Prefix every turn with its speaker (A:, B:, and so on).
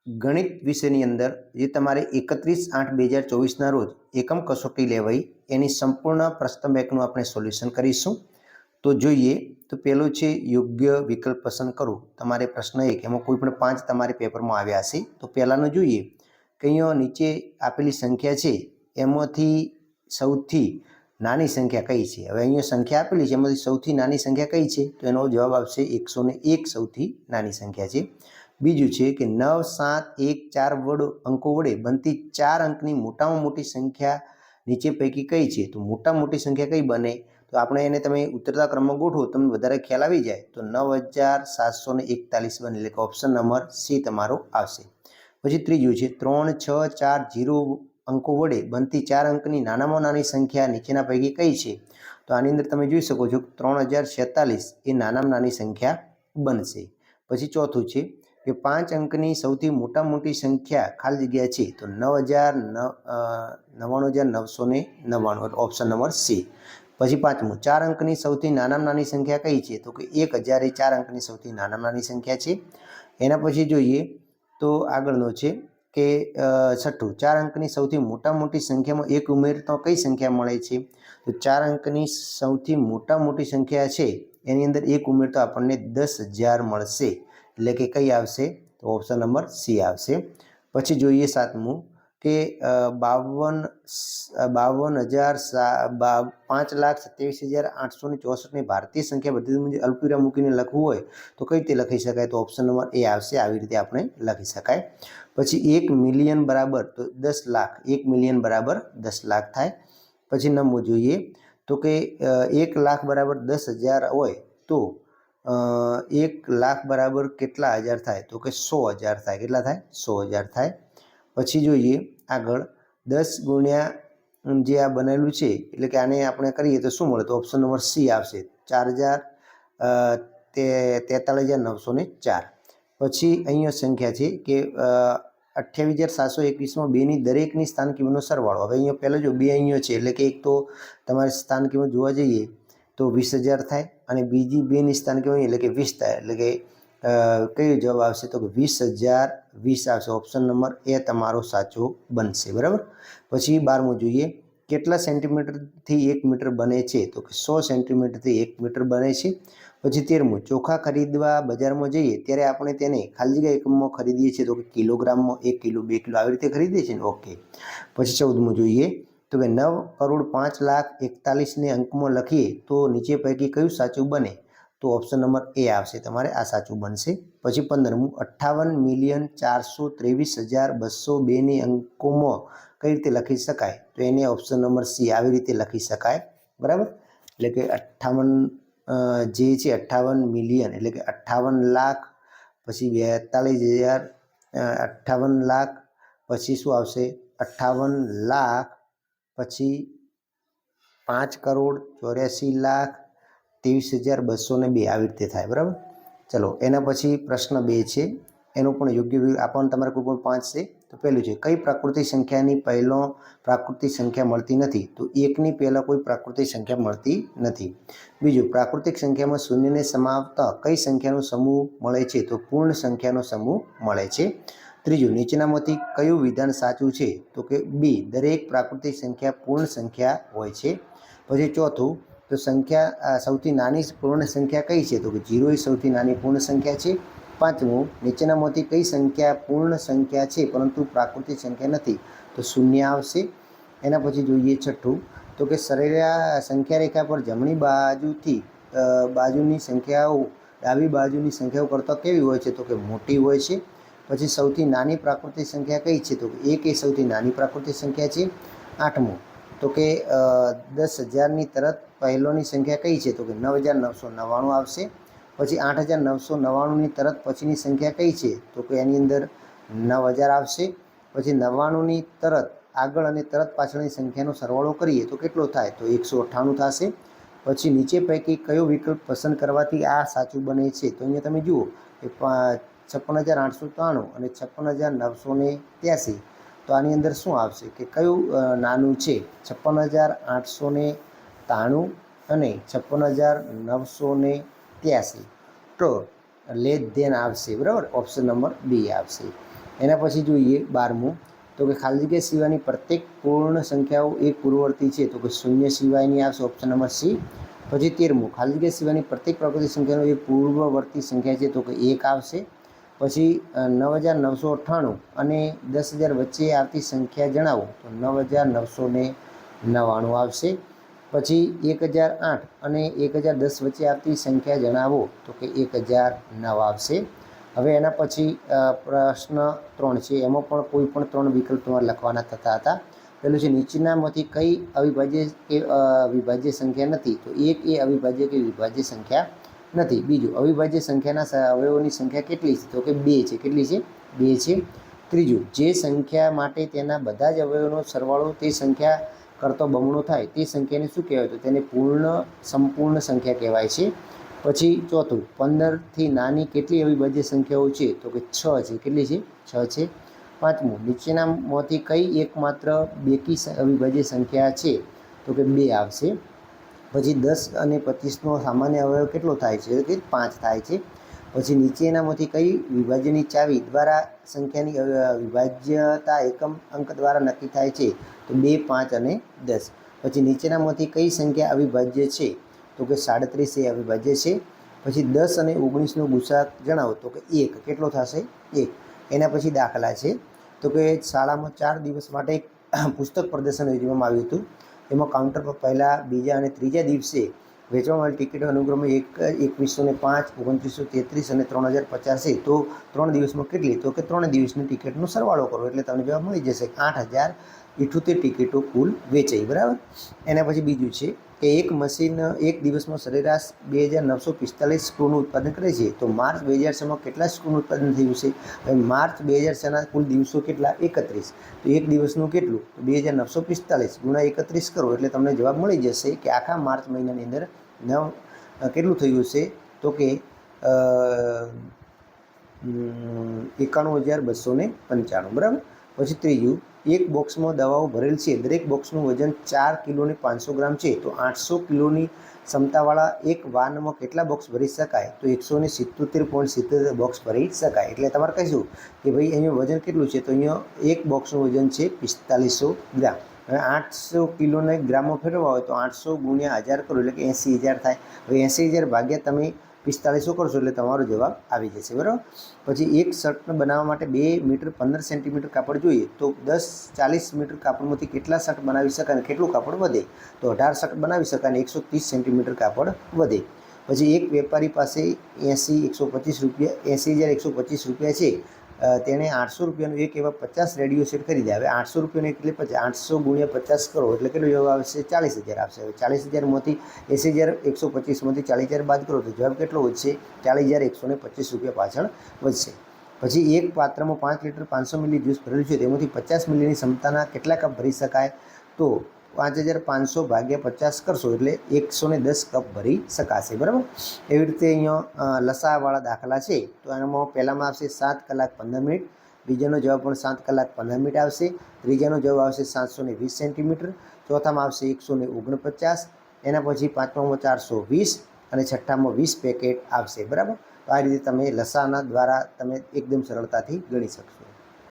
A: ગણિત વિષયની અંદર જે તમારે 31/8/2024ના રોજ એકમ કસોટી લેવાઈ એની સંપૂર્ણ પ્રશ્ન બેંકનું આપણે સોલ્યુશન કરીશું. તો જોઈએ તો પહેલો છે યોગ્ય વિકલ્પ પસંદ કરો. તમારે પ્રશ્ન 1 એમાં કોઈ પણ 5 તમારે પેપરમાં આવ્યા હશે. તો પહેલાનું જોઈએ કે અહીંયા નીચે આપેલી સંખ્યા છે એમાંથી સૌથી નાની સંખ્યા કઈ છે. હવે અહીંયા સંખ્યા આપેલી છે એમાંથી સૌથી નાની સંખ્યા કઈ છે, તો એનો જવાબ આવશે 101 સૌથી નાની સંખ્યા છે. બીજું છે કે 9, 7, 1, 4 અંકો વડે બનતી 4 અંકની મોટામાં મોટી સંખ્યા નીચે પૈકી કઈ છે. તો મોટા મોટી સંખ્યા કઈ બને, તો આપણે એને તમે ઉતરતા ક્રમમાં ગોઠવો તમને વધારે ખ્યાલ આવી જાય. તો 9741 બને, એટલે કે ઓપ્શન નંબર સી તમારો આવશે. પછી ત્રીજું છે 3, 6, 4, 0 અંકો વડે બનતી 4 અંકની નાનામાં નાની સંખ્યા નીચેના પૈકી કઈ છે. તો આની અંદર તમે જોઈ શકો છો 3046 એ નાનામાં નાની સંખ્યા બનશે. પછી ચોથું છે કે 5 અંકની સૌથી મોટા મોટી સંખ્યા ખાલી જગ્યા છે. તો 9,99,999 ઓપ્શન નંબર સી. પછી પાંચમું 4 અંકની સૌથી નાનામાં નાની સંખ્યા કઈ છે. તો કે 1000 એ 4 અંકની સૌથી નાનામાં નાની સંખ્યા છે. એના પછી જોઈએ તો આગળનો છે કે છઠ્ઠું 4 અંકની સૌથી મોટા મોટી સંખ્યામાં એક ઉમેરતો કઈ સંખ્યા મળે છે. તો 4 અંકની સૌથી મોટા મોટી સંખ્યા છે એની અંદર એક ઉમેરતો આપણને 10,000 મળશે, એટલે કે કઈ આવશે, તો ઓપ્શન નંબર સી આવશે. પછી જોઈએ સાતમું કે 5,27,864 ની ભારતીય સંખ્યા બધી મુજબ અલ્પવિરામ મૂકીને લખવું હોય તો કઈ રીતે લખી શકાય, તો ઓપ્શન નંબર એ આવશે. આવી રીતે આપણે લખી શકાય. પછી 1 મિલિયન બરાબર તો 10 લાખ, 1 મિલિયન બરાબર 10 લાખ થાય. પછી નંબર જોઈએ તો કે 1 લાખ બરાબર 10,000 હોય તો 1 લાખ બરાબર કેટલા હજાર થાય, તો કે 100,000 થાય. કેટલા થાય, 100,000 થાય. પછી જોઈએ આગળ 10 ગુણ્યા જે આ બનેલું છે એટલે કે આને આપણે કરીએ તો શું મળે, તો ઓપ્શન નંબર સી આવશે, 43,904. પછી અહીંયા સંખ્યા છે કે 28,721માં બેની દરેકની સ્થાન કિંમતનો સરવાળો. હવે અહીંયા પહેલાં જો બે અહીંયા છે એટલે કે એક તો તમારે સ્થાન કિંમત જોવા જઈએ તો 20,000 થાય અને બીજી બેની સ્થાન કિંમત એટલે કે 20 થાય, એટલે કે કયો જવાબ આવશે, તો કે 20,020 આવશે. ઓપ્શન નંબર એ તમારો સાચો બનશે. બરાબર. પછી 12મું જોઈએ કેટલા સેન્ટીમીટરથી 1 મીટર બને છે, તો કે 100 સેન્ટીમીટરથી 1 મીટર બને છે. પછી 13મું ચોખા ખરીદવા બજારમાં જઈએ ત્યારે આપણે તેને ખાલી જગ્યા એકમમાં ખરીદીએ છીએ, તો કે કિલોગ્રામમાં, 1 કિલો 2 કિલો આવી રીતે ખરીદીએ છીએ ને. ઓકે. પછી 14મું જોઈએ તો કે 9,05,41,00,000 ને અંકમાં લખીએ તો નીચે પૈકી કયું સાચું બને, તો ઓપ્શન નંબર એ આવશે તમારે, આ સાચું બનશે. પછી 15મું 58,423,202 ને અંકોમાં કઈ રીતે લખી શકાય, તો એને ઓપ્શન નંબર સી આવી રીતે લખી શકાય. બરાબર. એટલે કે 58 જે છે 58 મિલિયન એટલે કે 58 લાખ, પછી 42,000, 58 લાખ, પછી શું આવશે 58 લાખ, પછી 5,84,23,202 આવી રીતે થાય. બરાબર. ચલો એના પછી પ્રશ્ન 2 છે, એનું પણ યોગ્ય આપણને તમારે કોઈ પણ 5 છે. તો પહેલું છે કઈ પ્રાકૃતિક સંખ્યાની પહેલો પ્રાકૃતિક સંખ્યા મળતી નથી, તો 1ની પહેલાં કોઈ પ્રાકૃતિક સંખ્યા મળતી નથી. બીજું પ્રાકૃતિક સંખ્યામાં શૂન્યને સમાવતા કઈ સંખ્યાનો સમૂહ મળે છે, તો પૂર્ણ સંખ્યાનો સમૂહ મળે છે. ત્રીજું નીચેનામાંથી કયું વિધાન સાચું છે, તો કે બી દરેક પ્રાકૃતિક સંખ્યા પૂર્ણ સંખ્યા હોય છે. પછી ચોથું તો સંખ્યા સૌથી નાની પૂર્ણ સંખ્યા કઈ છે, તો કે 0 એ સૌથી નાની પૂર્ણ સંખ્યા છે. પાંચમું નીચેનામાંથી કઈ સંખ્યા પૂર્ણ સંખ્યા છે પરંતુ પ્રાકૃતિક સંખ્યા નથી, તો શૂન્ય આવશે. એના પછી જોઈએ છઠ્ઠું તો કે સરેરાશ સંખ્યા રેખા પર જમણી બાજુની સંખ્યાઓ ડાબી બાજુની સંખ્યાઓ કરતાં કેવી હોય છે, તો કે મોટી હોય છે. પછી સૌથી નાની પ્રાકૃતિક સંખ્યા કઈ છે, તો કે 1 એ સૌથી નાની પ્રાકૃતિક સંખ્યા છે. આઠમું તો કે 10,000ની તરત પહેલોની સંખ્યા કઈ છે, તો કે 9,999 આવશે. પછી 8,999ની તરત પછીની સંખ્યા કઈ છે, તો કે એની અંદર 9,000 આવશે. પછી 99ની તરત આગળ અને તરત પાછળની સંખ્યાનો સરવાળો કરીએ તો કેટલો થાય, તો 198 થશે. પછી નીચે પૈકી કયો વિકલ્પ પસંદ કરવાથી આ સાચું બને છે, તો અહીંયા તમે જુઓ કે 56,893 અને 56,983. તો આની અંદર શું આવશે કે કયું નાનું છે, 56,893 અને 56,983. તો લેસ ધેન આવશે, બરાબર, ઓપ્શન નંબર બી આવશે. એના પછી જોઈએ 12મું, તો કે ખાલી જગ્યા સિવાયની પ્રત્યેક પૂર્ણ સંખ્યાઓ એક પૂર્વવર્તી છે, તો કે શૂન્ય સિવાયની આવશે, ઓપ્શન નંબર સી. પછી 13મું, ખાલી જગ્યા સિવાયની પ્રત્યેક પ્રાકૃતિક સંખ્યાનો એક પૂર્વવર્તી સંખ્યા છે, તો કે 1 આવશે. પછી 9998 અને 10,000 વચ્ચે આવતી સંખ્યા જણાવો, તો 9999 આવશે. પછી 1008 અને 1010 વચ્ચે આવતી સંખ્યા જણાવો, તો કે 1009 આવશે. હવે એના પછી પ્રશ્ન 3 છે, એમાં પણ કોઈ પણ 3 વિકલ્પ તમારે લખવાના થતા હતા. પહેલું છે નીચેનામાંથી કઈ અવિભાજ્ય સંખ્યા નથી, તો 1 એ અવિભાજ્ય કે વિભાજ્ય સંખ્યા નથી. બીજું, અવિભાજ્ય સંખ્યાના અવયવોની સંખ્યા કેટલી છે, તો કે 2 છે. કેટલી છે? 2 છે. ત્રીજું, જે સંખ્યા માટે તેના બધા જ અવયવોનો સરવાળો તે સંખ્યા કરતો બમણો થાય તે સંખ્યાને શું કહેવાય, તો તેને સંપૂર્ણ સંખ્યા કહેવાય છે. પછી ચોથું, 15થી નાની કેટલી અવિભાજ્ય સંખ્યાઓ છે, તો કે 6 છે. કેટલી છે? 6 છે. પાંચમું, નીચેનામાંથી કઈ એકમાત્ર બેકી અવિભાજ્ય સંખ્યા છે, તો કે 2 આવશે. પછી 10 અને 25નો સામાન્ય અવયવ કેટલો થાય છે, કે 5 થાય છે. પછી નીચેનામાંથી કઈ વિભાજ્યની ચાવી દ્વારા સંખ્યાની વિભાજ્યતા એકમ અંક દ્વારા નક્કી થાય છે, તો 2, 5 અને 10. પછી નીચેનામાંથી કઈ સંખ્યા અવિભાજ્ય છે, તો કે 37 એ અવિભાજ્ય છે. પછી 10 અને 19નો ગુસાઅ જણાવો, તો કે 1. કેટલો થશે? 1. એના પછી દાખલા છે, તો કે શાળામાં 4 દિવસ માટે એક પુસ્તક પ્રદર્શન યોજવામાં આવ્યું હતું. એમાં કાઉન્ટર પર પહેલા, બીજા અને ત્રીજા દિવસે વેચવામાં આવેલી ટિકિટો અનુક્રમે 2105, 2933 અને 3050 છે. તો 3 દિવસમાં કેટલી, તો કે 3 દિવસની ટિકિટનો સરવાળો કરો એટલે તમને જવાબ મળી જશે. 8078 ટિકિટો કુલ વેચાઈ, બરાબર. એના પછી બીજું છે કે એક મશીન એક દિવસમાં સરેરાશ 2945 સ્ક્રૂનું ઉત્પાદન કરે છે, તો માર્ચ 2006માં કેટલા સ્ક્રૂનું ઉત્પાદન થયું છે? હવે માર્ચ 2006ના કુલ દિવસો કેટલા? 31. તો એક દિવસનું કેટલું? તો 2945 ગુણ્યા 31 કરો એટલે તમને જવાબ મળી જશે કે આખા માર્ચ મહિનાની અંદર કેટલું થયું છે, તો કે 91,295, બરાબર. પછી ત્રીજું, એક બોક્સમાં દવાઓ ભરેલ છે, દરેક બોક્સનું વજન 4 કિલો અને 500 ગ્રામ છે, તો 800 કિલોની ક્ષમતાવાળા એક વાનમાં કેટલા બોક્સ ભરી શકાય, તો 177.77 બોક્સ ભરી શકાય. એટલે તમારે કહીશું કે ભાઈ અહીંયા વજન કેટલું છે, તો અહીંયા એક બોક્સનું વજન છે 4500 ગ્રામ. હવે 800 કિલોને ગ્રામમાં ફેરવવા હોય તો 800 ગુણ્યા 1000 કરો એટલે કે 80,000 થાય. હવે 80,000 ભાગ્યા તમે 4500 કરશો એટલે તમારો જવાબ આવી જશે, બરાબર. પછી એક શર્ટને બનાવવા માટે 2 મીટર 15 સેન્ટીમીટર કાપડ જોઈએ, તો 40 મીટર કાપડમાંથી કેટલા શર્ટ બનાવી શકાય અને કેટલું કાપડ વધે, તો 18 શર્ટ બનાવી શકાય અને 130 સેન્ટીમીટર કાપડ વધે. પછી એક વેપારી પાસે 80,125 રૂપિયા છે, તેણે 800 રૂપિયાનું એક એવા 50 રેડિયો સેટ ખરીદ્યા. હવે 800 રૂપિયાનું એટલે 800 ગુણ્યા 50 કરો એટલે કેટલો જવાબ આવશે? 40,000 આવશે. હવે 40,000માંથી 80,125માંથી 40,000 બાદ કરો તો જવાબ કેટલો વધશે? 40,125 રૂપિયા પાછળ વધશે. પછી એક પાત્રમાં 5 લીટર 500 મિલી જ્યુસ ભરેલું છે, તેમાંથી 50 મિલીની ક્ષમતાના કેટલા કપ ભરી શકાય, તો 5,500 ભાગ્યા 50 કરશો એટલે 110 કપ ભરી શકાશે, બરાબર. એવી રીતે અહીંયા લસાવાળા દાખલા છે, તો એમાં પહેલામાં આવશે 7 કલાક 15 મિનિટ, બીજાનો જવાબ પણ 7 કલાક 15 મિનિટ આવશે, ત્રીજાનો જવાબ આવશે 720 સેન્ટીમીટર, ચોથામાં આવશે 149, એના પછી પાંચમામાં 420 અને છઠ્ઠામાં 20 પેકેટ આવશે, બરાબર. તો આ રીતે તમે લસાના દ્વારા તમે એકદમ સરળતાથી ગણી શકશો.